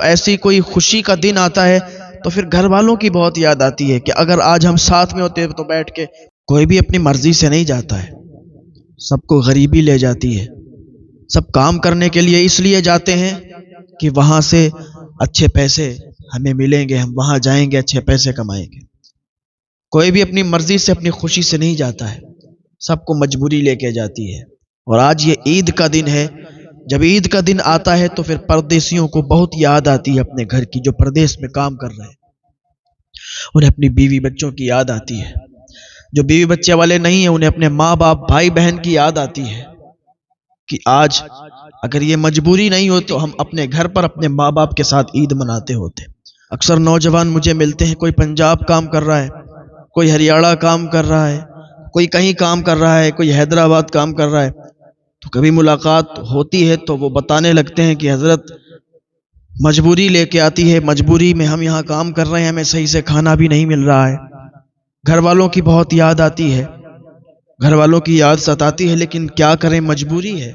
ایسی کوئی خوشی کا دن آتا ہے تو پھر گھر والوں کی بہت یاد آتی ہے کہ اگر آج ہم ساتھ میں ہوتے تو بیٹھ کے. کوئی بھی اپنی مرضی سے نہیں جاتا ہے، سب کو غریبی لے جاتی ہے. سب کام کرنے کے لیے اس لیے جاتے ہیں کہ وہاں سے اچھے پیسے ہمیں ملیں گے، ہم وہاں جائیں گے، اچھے پیسے کمائیں گے. کوئی بھی اپنی مرضی سے اپنی خوشی سے نہیں جاتا ہے، سب کو مجبوری لے کے جاتی ہے. اور آج یہ عید کا دن ہے. جب عید کا دن آتا ہے تو پھر پردیسیوں کو بہت یاد آتی ہے اپنے گھر کی، جو پردیس میں کام کر رہے ہیں. انہیں اپنی بیوی بچوں کی یاد آتی ہے. جو بیوی بچے والے نہیں ہیں انہیں اپنے ماں باپ بھائی بہن کی یاد آتی ہے کہ آج اگر یہ مجبوری نہیں ہو تو ہم اپنے گھر پر اپنے ماں باپ کے ساتھ عید مناتے ہوتے. اکثر نوجوان مجھے ملتے ہیں، کوئی پنجاب کام کر رہا ہے، کوئی ہریانہ کام کر رہا ہے، کوئی کہیں کام کر رہا ہے، کوئی حیدرآباد کام کر رہا ہے. تو کبھی ملاقات ہوتی ہے تو وہ بتانے لگتے ہیں کہ حضرت مجبوری لے کے آتی ہے، مجبوری میں ہم یہاں کام کر رہے ہیں، ہمیں صحیح سے کھانا بھی نہیں مل رہا ہے. گھر والوں کی بہت یاد آتی ہے، گھر والوں کی یاد ستاتی ہے، لیکن کیا کریں، مجبوری ہے.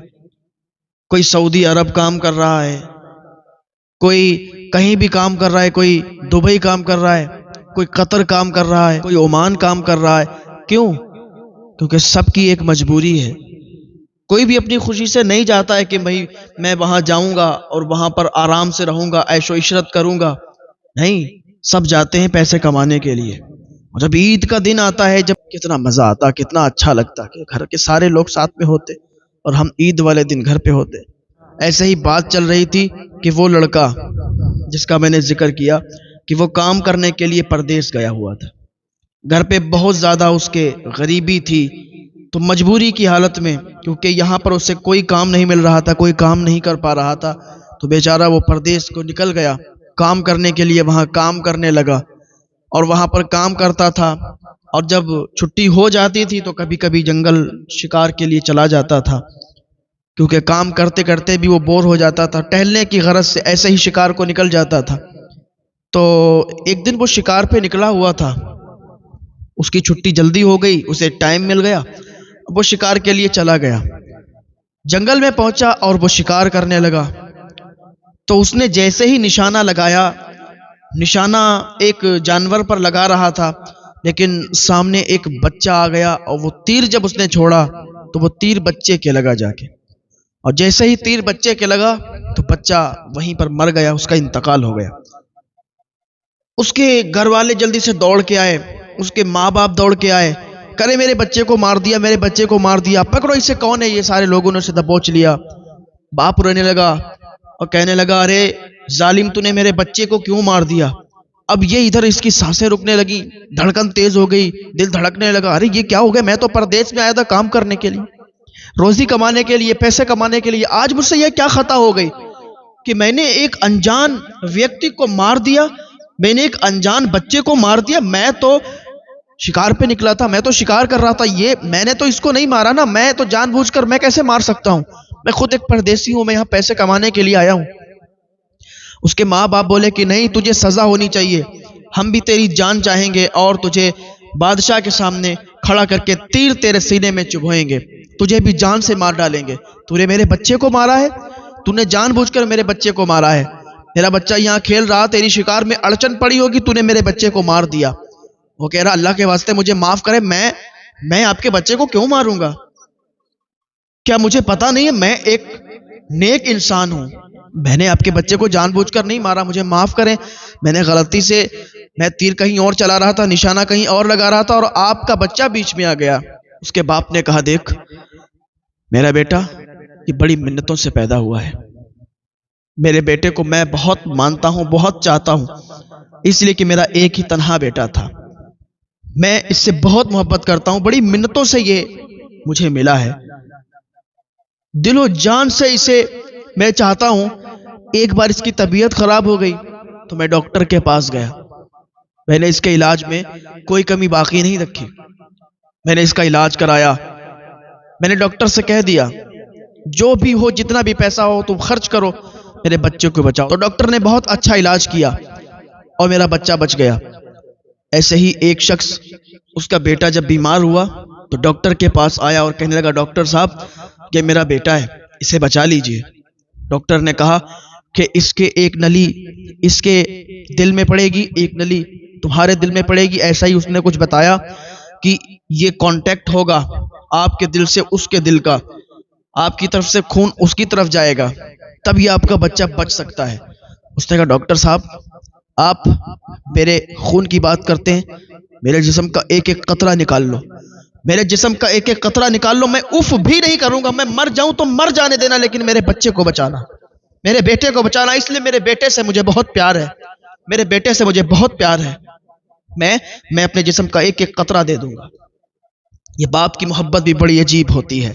کوئی سعودی عرب کام کر رہا ہے، کوئی کہیں بھی کام کر رہا ہے، کوئی دبئی کام کر رہا ہے، کوئی قطر کام کر رہا ہے، کوئی عمان کام کر رہا ہے. کیوں؟ کیونکہ سب کی ایک مجبوری ہے. کوئی بھی اپنی خوشی سے نہیں جاتا ہے کہ بھائی میں وہاں جاؤں گا اور وہاں پر آرام سے رہوں گا، عیش و عشرت کروں گا. نہیں، سب جاتے ہیں پیسے کمانے کے لیے. اور جب عید کا دن آتا ہے، جب کتنا مزہ آتا، کتنا اچھا لگتا کہ گھر کے سارے لوگ ساتھ میں ہوتے اور ہم عید والے دن گھر پہ ہوتے. ایسے ہی بات چل رہی تھی کہ وہ لڑکا جس کا میں نے ذکر کیا کہ وہ کام کرنے کے لیے پردیس گیا ہوا تھا، گھر پہ بہت زیادہ اس کے غریبی تھی، تو مجبوری کی حالت میں، کیونکہ یہاں پر اسے کوئی کام نہیں مل رہا تھا، کوئی کام نہیں کر پا رہا تھا، تو بیچارہ وہ پردیس کو نکل گیا کام کرنے کے لیے. وہاں کام کرنے لگا اور وہاں پر کام کرتا تھا. اور جب چھٹی ہو جاتی تھی تو کبھی کبھی جنگل شکار کے لیے چلا جاتا تھا، کیونکہ کام کرتے کرتے بھی وہ بور ہو جاتا تھا. ٹہلنے کی غرض سے ایسے ہی شکار کو نکل جاتا تھا. تو ایک دن وہ شکار پہ نکلا ہوا تھا، اس کی چھٹی جلدی ہو گئی، اسے ٹائم مل گیا، وہ شکار کے لیے چلا گیا. جنگل میں پہنچا اور وہ شکار کرنے لگا. تو اس نے جیسے ہی نشانہ لگایا، نشانہ ایک جانور پر لگا رہا تھا، لیکن سامنے ایک بچہ آ گیا اور وہ تیر جب اس نے چھوڑا تو وہ تیر بچے کے لگا جا کے. اور جیسے ہی تیر بچے کے لگا تو بچہ وہیں پر مر گیا، اس کا انتقال ہو گیا. اس کے گھر والے جلدی سے دوڑ کے آئے، اس کے ماں باپ دوڑ کے آئے، کرے میرے بچے کو مار دیا، میرے بچے کو مار دیا، پکڑو اسے، کون ہے یہ؟ سارے لوگوں نے اسے دبوچ لیا. باپ رونے لگا اور کہنے لگا، ارے ظالم، تو نے میرے بچے کو کیوں مار دیا؟ اب یہ ادھر اس کی سانسیں رکنے لگی، دھڑکن تیز ہو گئی، دل دھڑکنے لگا. ارے یہ کیا ہو گیا؟ میں تو پردیس میں آیا تھا کام کرنے کے لیے، روزی کمانے کے لیے، پیسے کمانے کے لیے، آج مجھ سے یہ کیا خطا ہو گئی کہ میں نے ایک انجان ویکتی کو مار دیا، میں نے ایک انجان بچے کو مار دیا. میں تو شکار پہ نکلا تھا، میں تو شکار کر رہا تھا، یہ میں نے تو اس کو نہیں مارا نا، میں تو جان بوجھ کر، میں کیسے مار سکتا ہوں؟ میں خود ایک پردیسی ہوں، میں یہاں پیسے کمانے کے لیے آیا ہوں. اس کے ماں باپ بولے کہ نہیں، تجھے سزا ہونی چاہیے، ہم بھی تیری جان چاہیں گے اور تجھے بادشاہ کے سامنے کھڑا کر کے تیر تیرے سینے میں چبھوئیں گے، تجھے بھی جان سے مار ڈالیں گے. تو نے میرے بچے کو مارا ہے، تو نے جان بوجھ کر میرے بچے کو مارا ہے، میرا بچہ یہاں کھیل رہا، تیری شکار میں اڑچن پڑی ہوگی، تو نے میرے بچے کو مار دیا. وہ کہہ رہا، اللہ کے واسطے مجھے معاف کرے، میں آپ کے بچے کو کیوں ماروں گا؟ کیا مجھے پتا نہیں ہے؟ میں ایک نیک انسان ہوں، میں نے آپ کے بچے کو جان بوجھ کر نہیں مارا، مجھے معاف کریں، میں نے غلطی سے، میں تیر کہیں اور چلا رہا تھا، نشانہ کہیں اور لگا رہا تھا اور آپ کا بچہ بیچ میں آ گیا. اس کے باپ نے کہا، دیکھ میرا بیٹا یہ بڑی منتوں سے پیدا ہوا ہے، میرے بیٹے کو میں بہت مانتا ہوں، بہت چاہتا ہوں، اس لیے کہ میرا ایک ہی تنہا بیٹا تھا، میں اس سے بہت محبت کرتا ہوں، بڑی منتوں سے یہ مجھے ملا ہے، دل و جان سے اسے میں چاہتا ہوں. ایک بار اس کی طبیعت خراب ہو گئی تو میں ڈاکٹر کے پاس گیا، میں نے اس کے علاج میں کوئی کمی باقی نہیں رکھی، میں نے اس کا علاج کرایا، میں نے ڈاکٹر سے کہہ دیا جو بھی ہو، جتنا بھی پیسہ ہو تم خرچ کرو، میرے بچے کو بچاؤ. تو ڈاکٹر نے بہت اچھا علاج کیا اور میرا بچہ بچ گیا. ایسے ہی ایک شخص، اس کا بیٹا جب بیمار ہوا تو ڈاکٹر کے پاس آیا اور کہنے لگا، ڈاکٹر صاحب یہ میرا بیٹا ہے، اسے بچا لیجئے. ڈاکٹر نے کہا کہ اس کے ایک نلی اس کے دل میں پڑے گی، ایک نلی تمہارے دل میں پڑے گی. ایسا ہی اس نے کچھ بتایا کہ یہ کانٹیکٹ ہوگا آپ کے دل سے اس کے دل کا، آپ کی طرف سے خون اس کی طرف جائے گا، تب یہ آپ کا بچہ بچ سکتا ہے. اس نے کہا ڈاکٹر صاحب آپ میرے خون کی بات کرتے ہیں، میرے جسم کا ایک ایک قطرہ نکال لو، میرے جسم کا ایک ایک قطرہ نکال لو، میں اف بھی نہیں کروں گا، میں مر جاؤں تو مر جانے دینا، لیکن میرے بچے کو بچانا، میرے بیٹے کو بچانا. اس لیے میرے بیٹے سے مجھے بہت پیار ہے، میرے بیٹے سے مجھے بہت پیار ہے، میں اپنے جسم کا ایک ایک قطرہ دے دوں گا. یہ باپ کی محبت بھی بڑی عجیب ہوتی ہے.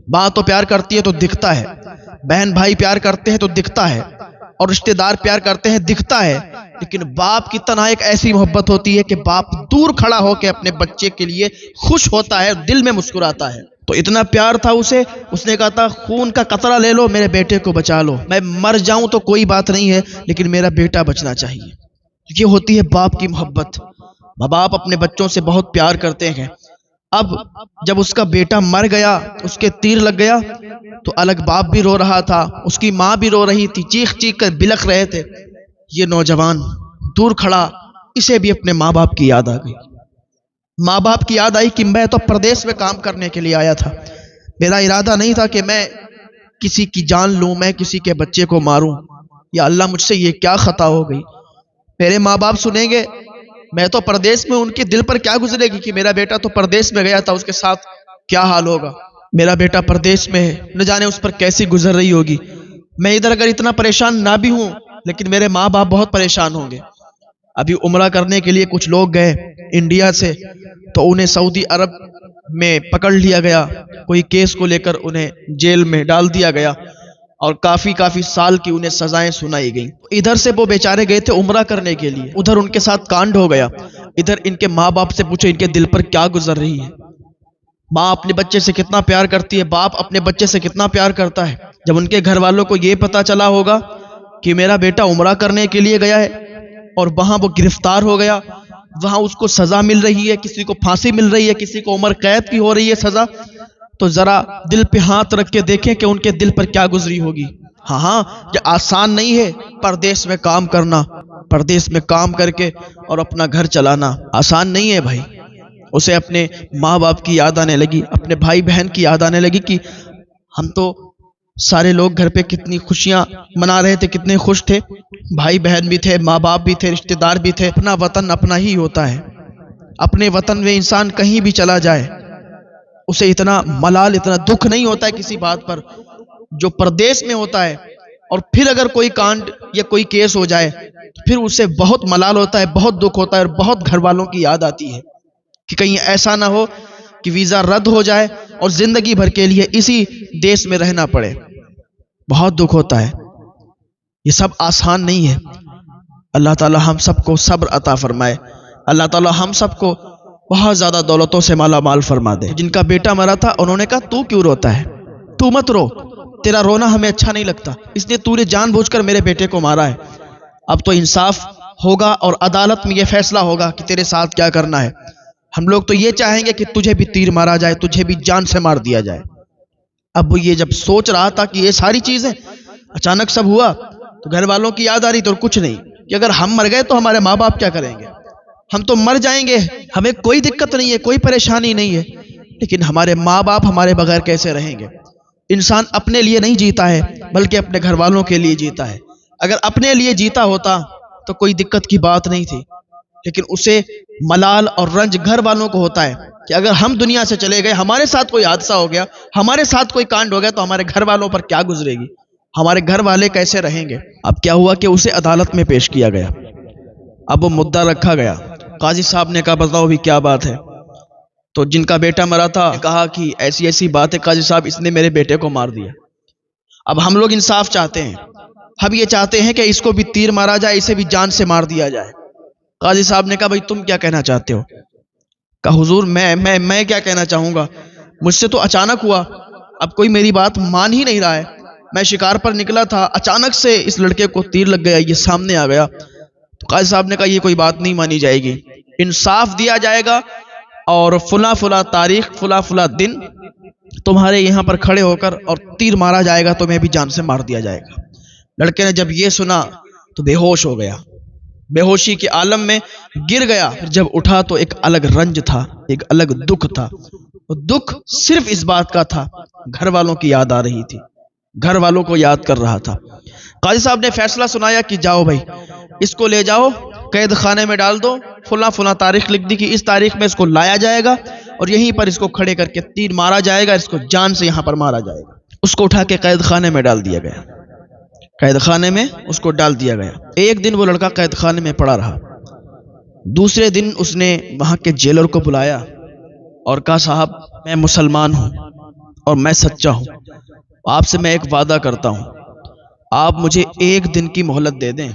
ماں تو پیار کرتی ہے تو دکھتا ہے، بہن بھائی پیار کرتے ہیں تو دکھتا ہے، اور رشتہ دار پیار کرتے ہیں دکھتا ہے، لیکن باپ کی تنہا ایک ایسی محبت ہوتی ہے کہ باپ دور کھڑا ہو کے اپنے بچے کے لیے خوش ہوتا ہے، دل میں مسکراتا ہے. تو اتنا پیار تھا اسے، اس نے کہا تھا خون کا قطرہ لے لو، میرے بیٹے کو بچا لو، میں مر جاؤں تو کوئی بات نہیں ہے، لیکن میرا بیٹا بچنا چاہیے. یہ ہوتی ہے باپ کی محبت. ماں باپ اپنے بچوں سے بہت پیار کرتے ہیں. اب جب اس کا بیٹا مر گیا، اس کے تیر لگ گیا، تو الگ باپ بھی رو رہا تھا، اس کی ماں بھی رو رہی تھی، چیخ چیخ کر بلک رہے تھے. یہ نوجوان دور کھڑا، اسے بھی اپنے ماں باپ کی یاد آ گئی. ماں باپ کی یاد آئی کہ میں تو پردیس میں کام کرنے کے لیے آیا تھا، میرا ارادہ نہیں تھا کہ میں کسی کی جان لوں، میں کسی کے بچے کو ماروں. یا اللہ مجھ سے یہ کیا خطا ہو گئی. میرے ماں باپ سنیں گے میں تو پردیس میں، ان کے دل پر کیا گزرے گی کہ میرا بیٹا تو پردیس میں گیا تھا، اس کے ساتھ کیا حال ہوگا. میرا بیٹا پردیس میں ہے، نہ جانے اس پر کیسی گزر رہی ہوگی. میں ادھر اگر اتنا پریشان نہ بھی ہوں، لیکن میرے ماں باپ بہت پریشان ہوں گے. ابھی عمرہ کرنے کے لیے کچھ لوگ گئے انڈیا سے، تو انہیں سعودی عرب میں پکڑ لیا گیا، کوئی کیس کو لے کر انہیں جیل میں ڈال دیا گیا، اور کافی سال کی انہیں سزائیں سنائی گئیں. ادھر سے وہ بیچارے گئے تھے عمرہ کرنے کے لیے، ادھر ان کے ساتھ کانڈ ہو گیا. ادھر ان کے ماں باپ سے پوچھو ان کے دل پر کیا گزر رہی ہے. ماں اپنے بچے سے کتنا پیار کرتی ہے، باپ اپنے بچے سے کتنا پیار کرتا ہے. جب ان کے گھر والوں کو یہ پتا چلا ہوگا کہ میرا بیٹا عمرہ کرنے کے لیے گیا ہے اور وہاں وہ گرفتار ہو گیا، وہاں اس کو سزا مل رہی ہے، کسی کو پھانسی مل رہی ہے، کسی کو عمر قید کی ہو رہی ہے سزا، تو ذرا دل پہ ہاتھ رکھ کے دیکھیں کہ ان کے دل پر کیا گزری ہوگی. ہاں یہ آسان نہیں ہے پردیس میں کام کرنا، پردیس میں کام کر کے اور اپنا گھر چلانا آسان نہیں ہے بھائی. اسے اپنے ماں باپ کی یاد آنے لگی، اپنے بھائی بہن کی یاد آنے لگی کہ ہم تو سارے لوگ گھر پہ کتنی خوشیاں منا رہے تھے، کتنے خوش تھے، بھائی بہن بھی تھے، ماں باپ بھی تھے، رشتہ دار بھی تھے. اپنا وطن اپنا ہی ہوتا ہے. اپنے وطن میں انسان کہیں بھی چلا جائے اسے اتنا ملال، اتنا دکھ نہیں ہوتا ہے کسی بات پر جو پردیس میں ہوتا ہے. اور پھر اگر کوئی کانڈ یا کوئی کیس ہو جائے تو پھر اسے بہت ملال ہوتا ہے، بہت دکھ ہوتا ہے، اور بہت گھر والوں کی یاد آتی ہے کہ کہیں ایسا نہ ہو کہ ویزا رد ہو جائے اور زندگی بھر کے لیے اسی دیش میں رہنا پڑے. بہت دکھ ہوتا ہے. یہ سب آسان نہیں ہے. اللہ تعالی ہم سب کو صبر عطا فرمائے. اللہ تعالی ہم سب کو بہت زیادہ دولتوں سے مالا مال فرما دے. جن کا بیٹا مرا تھا انہوں نے کہا تو کیوں روتا ہے، تو مت رو، تیرا رونا ہمیں اچھا نہیں لگتا، اس لیے تو نے جان بوجھ کر میرے بیٹے کو مارا ہے. اب تو انصاف ہوگا اور عدالت میں یہ فیصلہ ہوگا کہ تیرے ساتھ کیا کرنا ہے. ہم لوگ تو یہ چاہیں گے کہ تجھے بھی تیر مارا جائے، تجھے بھی جان سے مار دیا جائے. اب وہ یہ جب سوچ رہا تھا کہ یہ ساری چیزیں اچانک سب ہوا تو گھر والوں کی یاد آ رہی تو کچھ نہیں کہ اگر ہم مر گئے تو ہمارے ماں باپ کیا کریں گے. ہم تو مر جائیں گے، ہمیں کوئی دقت نہیں ہے، کوئی پریشانی نہیں ہے، لیکن ہمارے ماں باپ ہمارے بغیر کیسے رہیں گے. انسان اپنے لیے نہیں جیتا ہے بلکہ اپنے گھر والوں کے لیے جیتا ہے. اگر اپنے لیے جیتا ہوتا تو کوئی دقت کی بات نہیں تھی، لیکن اسے ملال اور رنج گھر والوں کو ہوتا ہے کہ اگر ہم دنیا سے چلے گئے، ہمارے ساتھ کوئی حادثہ ہو گیا، ہمارے ساتھ کوئی کانڈ ہو گیا تو ہمارے گھر والوں پر کیا گزرے گی، ہمارے گھر والے کیسے رہیں گے. اب کیا ہوا کہ اسے عدالت میں پیش کیا گیا. اب وہ مدعا رکھا گیا. قاضی صاحب نے کہا بتاؤ بھی کیا بات ہے. تو جن کا بیٹا مرا تھا کہا کہ ایسی ایسی بات ہے قاضی صاحب، اس نے میرے بیٹے کو مار دیا. اب ہم لوگ انصاف چاہتے ہیں، ہم یہ چاہتے ہیں کہ اس کو بھی تیر مارا جائے، اسے بھی جان سے مار دیا جائے. قاضی صاحب نے کہا بھائی تم کیا کہنا چاہتے ہو. کہا حضور میں کیا کہنا چاہوں گا، مجھ سے تو اچانک ہوا، اب کوئی میری بات مان ہی نہیں رہا ہے. میں شکار پر نکلا تھا، اچانک سے اس لڑکے کو تیر لگ گیا، یہ سامنے آ گیا. تو قاضی صاحب نے کہا یہ کوئی بات نہیں مانی جائے گی، انصاف دیا جائے گا اور فلاں فلاں تاریخ فلاں فلاں دن تمہارے یہاں پر کھڑے ہو کر اور تیر مارا جائے گا، تمہیں بھی جان سے مار دیا جائے گا. لڑکے نے جب یہ سنا تو بے ہوش ہو گیا، بے ہوشی کے عالم میں گر گیا۔ پھر جب اٹھا تو ایک الگ رنج تھا، ایک الگ دکھ تھا۔ وہ دکھ صرف اس بات کا تھا، گھر والوں کی یاد آ رہی تھی، گھر والوں کو یاد کر رہا تھا۔ قاضی صاحب نے فیصلہ سنایا کہ جاؤ بھائی، اس کو لے جاؤ، قید خانے میں ڈال دو، فلاں فلاں تاریخ لکھ دی کہ اس تاریخ میں اس کو لایا جائے گا اور یہیں پر اس کو کھڑے کر کے تیر مارا جائے گا، اس کو جان سے یہاں پر مارا جائے گا۔ اس کو اٹھا کے قید خانے میں ڈال دیا گیا، قید خانے میں اس کو ڈال دیا گیا۔ ایک دن وہ لڑکا قید خانے میں پڑا رہا، دوسرے دن اس نے وہاں کے جیلر کو بلایا اور کہا صاحب میں مسلمان ہوں اور میں سچا ہوں، آپ سے میں ایک وعدہ کرتا ہوں، آپ مجھے ایک دن کی مہلت دے دیں،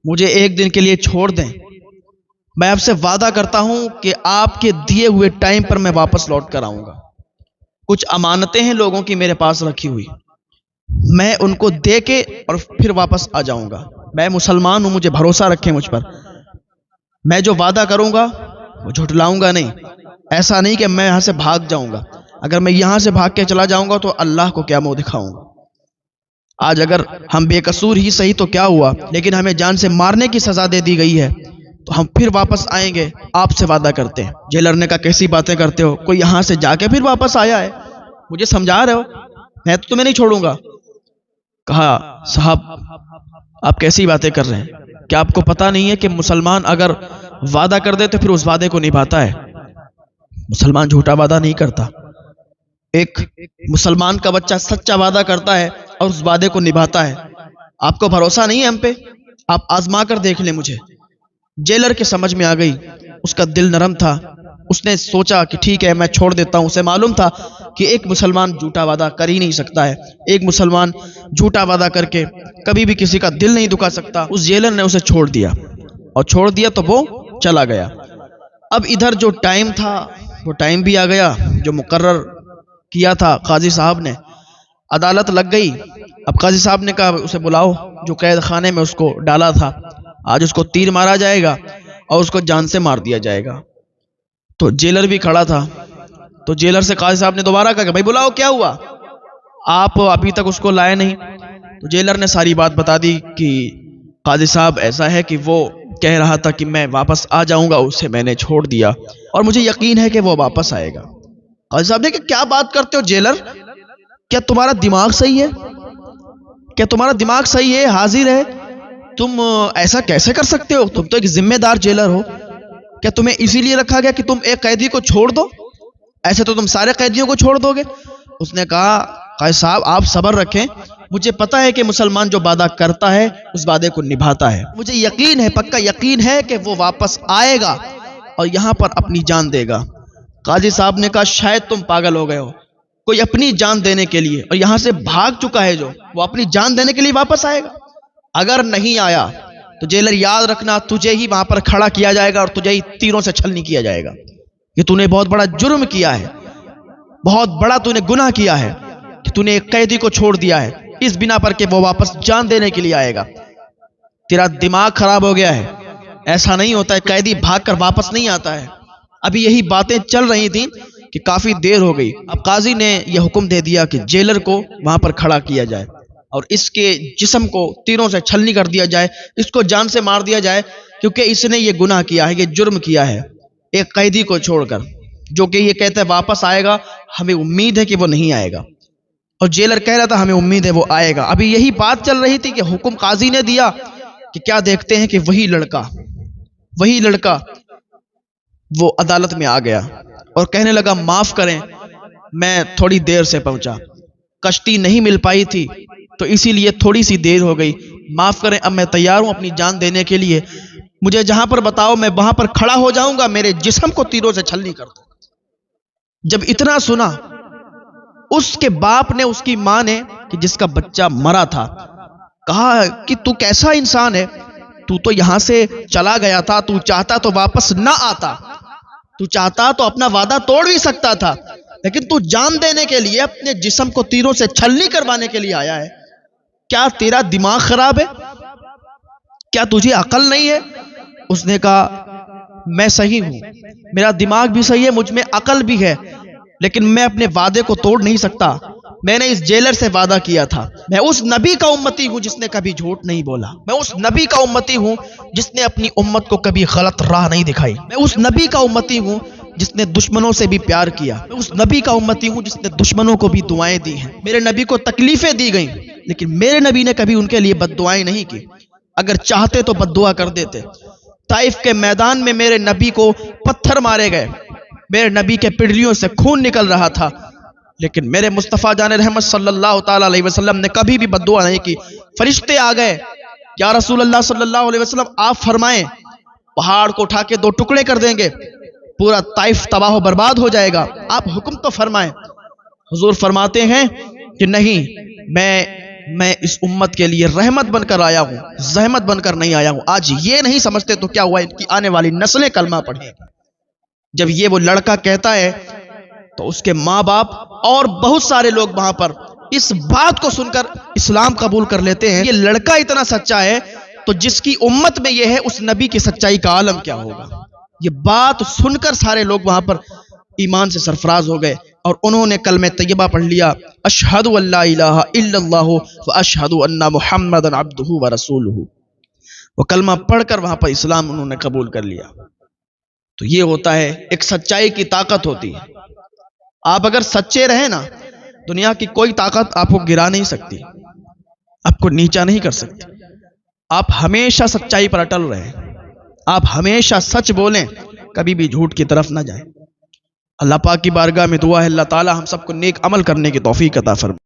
مجھے ایک دن کے لیے چھوڑ دیں، میں آپ سے وعدہ کرتا ہوں کہ آپ کے دیے ہوئے ٹائم پر میں واپس لوٹ کر آؤں گا۔ کچھ امانتیں ہیں لوگوں کی میرے پاس رکھی ہوئی، میں ان کو دے کے اور پھر واپس آ جاؤں گا۔ میں مسلمان ہوں، مجھے بھروسہ رکھیں مجھ پر، میں جو وعدہ کروں گا وہ جھٹلاؤں گا نہیں۔ ایسا نہیں کہ میں یہاں سے بھاگ جاؤں گا، اگر میں یہاں سے بھاگ کے چلا جاؤں گا تو اللہ کو کیا منہ دکھاؤں گا۔ آج اگر ہم بے قصور ہی صحیح تو کیا ہوا، لیکن ہمیں جان سے مارنے کی سزا دے دی گئی ہے تو ہم پھر واپس آئیں گے، آپ سے وعدہ کرتے ہیں۔ جیلر نے کہا کیسی باتیں کرتے ہو، کوئی یہاں سے جا کے پھر واپس آیا ہے، مجھے سمجھا رہے ہو، میں تو تمہیں نہیں چھوڑوں گا۔ کہا صاحب آپ کیسی باتیں کر رہے ہیں، کیا آپ کو پتہ نہیں ہے کہ مسلمان اگر وعدہ کر دے تو پھر اس وعدے کو نبھاتا ہے، مسلمان جھوٹا وعدہ نہیں کرتا۔ ایک مسلمان کا بچہ سچا وعدہ کرتا ہے اور اس وعدے کو نبھاتا ہے۔ آپ کو بھروسہ نہیں ہے ہم پہ، آپ آزما کر دیکھ لیں مجھے۔ جیلر کے سمجھ میں آ گئی، اس کا دل نرم تھا، اس نے سوچا کہ ٹھیک ہے میں چھوڑ دیتا ہوں۔ اسے معلوم تھا کہ ایک مسلمان جھوٹا وعدہ کر ہی نہیں سکتا ہے، ایک مسلمان جھوٹا وعدہ کر کے کبھی بھی کسی کا دل نہیں دکھا سکتا۔ اس جیلر نے اسے چھوڑ دیا، اور چھوڑ دیا تو وہ چلا گیا۔ اب ادھر جو ٹائم تھا وہ ٹائم بھی آ گیا جو مقرر کیا تھا قاضی صاحب نے۔ عدالت لگ گئی۔ اب قاضی صاحب نے کہا اسے بلاؤ جو قید خانے میں اس کو ڈالا تھا، آج اس کو تیر مارا جائے گا اور اس کو جان سے مار دیا جائے گا۔ تو جیلر بھی کھڑا تھا، تو جیلر سے قاضی صاحب نے دوبارہ کہا کہ بھائی بلاؤ، کیا ہوا، آپ ابھی تک اس کو لائے نہیں۔ تو جیلر نے ساری بات بتا دی کہ قاضی صاحب ایسا ہے کہ وہ کہہ رہا تھا کہ میں واپس آ جاؤں گا، اسے میں نے چھوڑ دیا اور مجھے یقین ہے کہ وہ واپس آئے گا۔ قاضی صاحب نے کہا کیا بات کرتے ہو جیلر، کیا تمہارا دماغ صحیح ہے، کیا تمہارا دماغ صحیح ہے، حاضر ہے، تم ایسا کیسے کر سکتے ہو، تم تو ایک ذمہ دار جیلر ہو، کیا تمہیں اسی لیے رکھا گیا کہ تم ایک قیدی کو چھوڑ دو، ایسے تو تم سارے قیدیوں کو چھوڑ دو گے۔ اس نے کہا قاضی صاحب آپ صبر رکھیں، مجھے پتا ہے کہ مسلمان جو وعدہ کرتا ہے اس وعدے کو نبھاتا ہے، مجھے یقین ہے، پکا یقین ہے کہ وہ واپس آئے گا اور یہاں پر اپنی جان دے گا۔ قاضی صاحب نے کہا شاید تم پاگل ہو گئے ہو، کوئی اپنی جان دینے کے لیے اور یہاں سے بھاگ چکا ہے جو، وہ اپنی جان دینے کے لیے واپس آئے گا؟ اگر نہیں آیا تو جیلر یاد رکھنا تجھے ہی وہاں پر کھڑا کیا جائے گا اور تجھے ہی تیروں سے چھلنی کیا جائے گا، کہ تو نے بہت بڑا جرم کیا ہے، بہت بڑا تو نے گناہ کیا ہے کہ تو نے ایک قیدی کو چھوڑ دیا ہے اس بنا پر کہ وہ واپس جان دینے کے لیے آئے گا۔ تیرا دماغ خراب ہو گیا ہے، ایسا نہیں ہوتا ہے، قیدی بھاگ کر واپس نہیں آتا ہے۔ ابھی یہی باتیں چل رہی تھیں کہ کافی دیر ہو گئی۔ اب قاضی نے یہ حکم دے دیا کہ جیلر کو وہاں پر کھڑا کیا جائے اور اس کے جسم کو تیروں سے چھلنی کر دیا جائے، اس کو جان سے مار دیا جائے، کیونکہ اس نے یہ گناہ کیا ہے، یہ جرم کیا ہے ایک قیدی کو چھوڑ کر، جو کہ یہ کہتا ہے واپس آئے گا، ہمیں امید ہے کہ وہ نہیں آئے گا، اور جیلر کہہ رہا تھا ہمیں امید ہے وہ آئے گا۔ ابھی یہی بات چل رہی تھی کہ حکم قاضی نے دیا کہ کیا دیکھتے ہیں کہ وہی لڑکا وہ عدالت میں آ گیا اور کہنے لگا معاف کریں، میں تھوڑی دیر سے پہنچا، کشتی نہیں مل پائی تھی تو اسی لیے تھوڑی سی دیر ہو گئی، معاف کریں، اب میں تیار ہوں اپنی جان دینے کے لیے، مجھے جہاں پر بتاؤ میں وہاں پر کھڑا ہو جاؤں گا، میرے جسم کو تیروں سے چھلنی کر دو۔ جب اتنا سنا، اس کے باپ نے، اس کی ماں نے، کہ جس کا بچہ مرا تھا، کہا کہ تو کیسا انسان ہے، تو تو یہاں سے چلا گیا تھا، تو چاہتا تو واپس نہ آتا، تو چاہتا تو اپنا وعدہ توڑ بھی سکتا تھا، لیکن تو جان دینے کے لیے اپنے جسم کو تیروں سے چھلنی کروانے کے لیے آیا ہے، کیا تیرا دماغ خراب ہے، کیا تجھے عقل نہیں ہے؟ اس نے کہا میں صحیح ہوں، میرا دماغ بھی صحیح ہے، مجھ میں عقل بھی ہے، لیکن میں اپنے وعدے کو توڑ نہیں سکتا، میں نے اس جیلر سے وعدہ کیا تھا، میں اس نبی کا امتی ہوں جس نے کبھی جھوٹ نہیں بولا، میں اس نبی کا امتی ہوں جس نے اپنی امت کو کبھی غلط راہ نہیں دکھائی، میں اس نبی کا امتی ہوں جس نے دشمنوں سے بھی پیار کیا، میں اس نبی کا امتی ہوں جس نے دشمنوں کو بھی دعائیں دی ہیں۔ میرے نبی کو تکلیفیں دی گئیں لیکن میرے نبی نے کبھی ان کے لیے بد دعائیں نہیں کی، اگر چاہتے تو بد دعا کر دیتے۔ طائف کے میدان میں میرے نبی کو پتھر مارے گئے، میرے نبی کے پنڈلیوں سے خون نکل رہا تھا، لیکن میرے مصطفیٰ جان رحمت صلی اللہ تعالیٰ علیہ وسلم نے کبھی بھی بد دعا نہیں کی۔ فرشتے آ گئے، یا رسول اللہ صلی اللہ علیہ وسلم آپ فرمائیں، پہاڑ کو اٹھا کے 2 ٹکڑے کر دیں گے، پورا طائف تباہ و برباد ہو جائے گا، آپ حکم تو فرمائیں۔ حضور فرماتے ہیں کہ نہیں، میں اس امت کے لیے رحمت بن کر آیا ہوں، زحمت بن کر نہیں آیا ہوں۔ آج یہ نہیں سمجھتے تو کیا ہوا، ان کی آنے والی نسلیں کلمہ پڑھیں۔ جب یہ وہ لڑکا کہتا ہے تو اس کے ماں باپ اور بہت سارے لوگ وہاں پر اس بات کو سن کر اسلام قبول کر لیتے ہیں۔ یہ لڑکا اتنا سچا ہے تو جس کی امت میں یہ ہے اس نبی کی سچائی کا عالم کیا ہوگا۔ یہ بات سن کر سارے لوگ وہاں پر ایمان سے سرفراز ہو گئے اور انہوں نے کلمہ طیبہ پڑھ لیا، اشہد ان لا الہ الا اللہ واشہد ان محمد عبدہ ورسولہ۔ وہ کلمہ پڑھ کر وہاں پر اسلام انہوں نے قبول کر لیا۔ تو یہ ہوتا ہے، ایک سچائی کی طاقت ہوتی ہے۔ آپ اگر سچے رہیں نا، دنیا کی کوئی طاقت آپ کو گرا نہیں سکتی، آپ کو نیچا نہیں کر سکتی۔ آپ ہمیشہ سچائی پر اٹل رہیں، آپ ہمیشہ سچ بولیں، کبھی بھی جھوٹ کی طرف نہ جائیں۔ اللہ پاک کی بارگاہ میں دعا ہے اللہ تعالی ہم سب کو نیک عمل کرنے کی توفیق عطا فرمائے۔